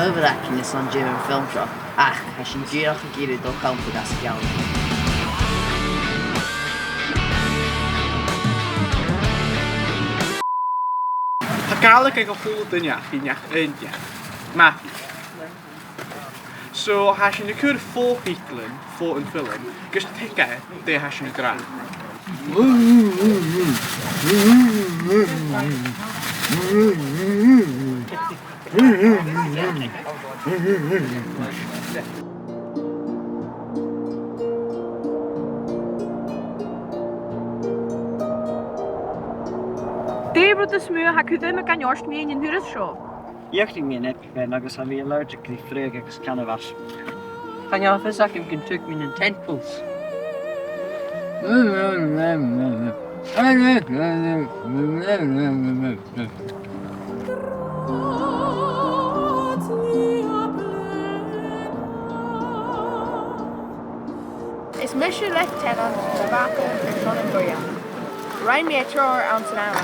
overacting is on during film shop. Ach, has she due off a gear do count for that scale. Hagalig ag a hwyl dyniach i niach yndiach. Matthew. So, has she cwrdd ffô hiclyn, ffô yn ffilm, gysd tegau, de has she'n gran. Débr de smú ha cú ddim gan jorst mi yn hwyrdd sio. Iechting mi net ben agus ha fi allergic i ffreg agus canafas. Kan je alvast ac yn gyntuk min yn tentpools? Is misje left ten aan de wakel en van een goeie. Rijn me troor aan zijn naam.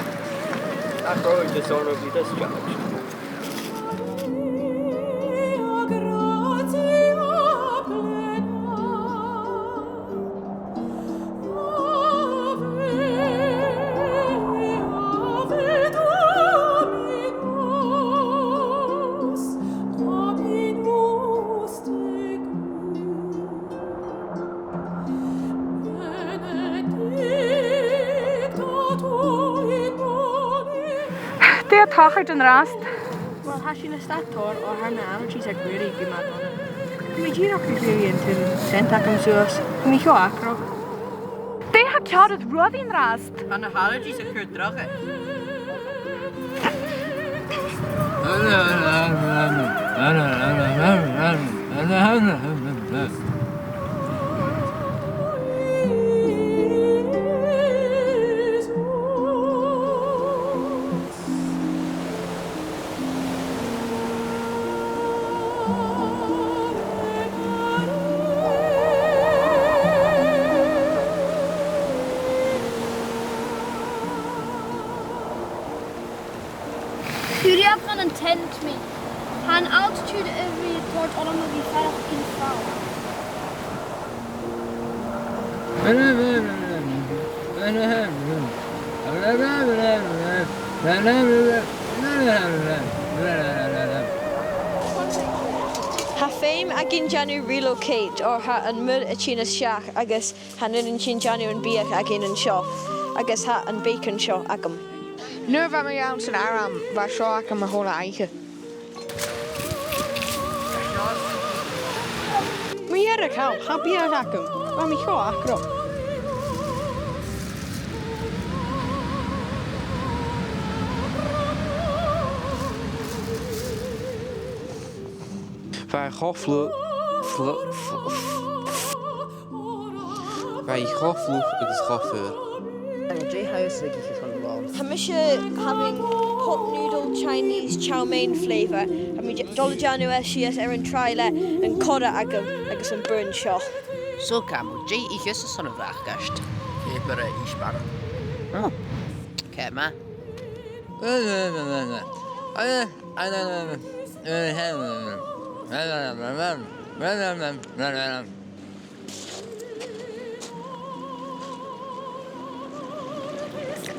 A growing disorder of discharge. Det tachart yn rast. Wel, has je een stator o haar naam, she's a really good man. Kom je hier ook een keer in te sentak om zoals. Kom je gewoon akro. Det ha kjart het rood in rast. Kan de allergies a cwrdd droge? Jullie hebben een tent mee. Gaan altitude every wordt allemaal wie veilig in de vrouw. Ha féim a gin Janu relocate or ha an mud a China seach agus ha nun an chin Janu an biach a gin an seo agus ha an bacon seo agam. Nu van mij aan zijn arm, waar zo ik hem gewoon eigen. Maar hier ik hou, ha biach agam. Waar mi seo acro. Wij goffelen. Wij goffelen het is goffer. And J house like you from the wall. Hamisha having hot noodle Chinese chow mein flavour. Hami dollar Janu SCS erin trailer and coda agam agus an burn seo. So Cam, J ich is son of that gast. Keeper is ban. Oh. Okay, ma.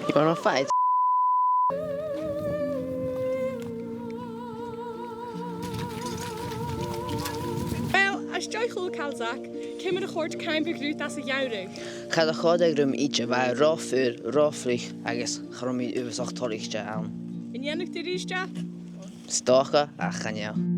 You wanna fight? Wel, als jij goed kan zak, kan je de goort kein begrüßt als een jouwrug. Ga de goede grum ietsje waar rafur, rafrig, agus chromi overzacht toligje aan. En jij nog de riesje? Staken, ach, gaan jou.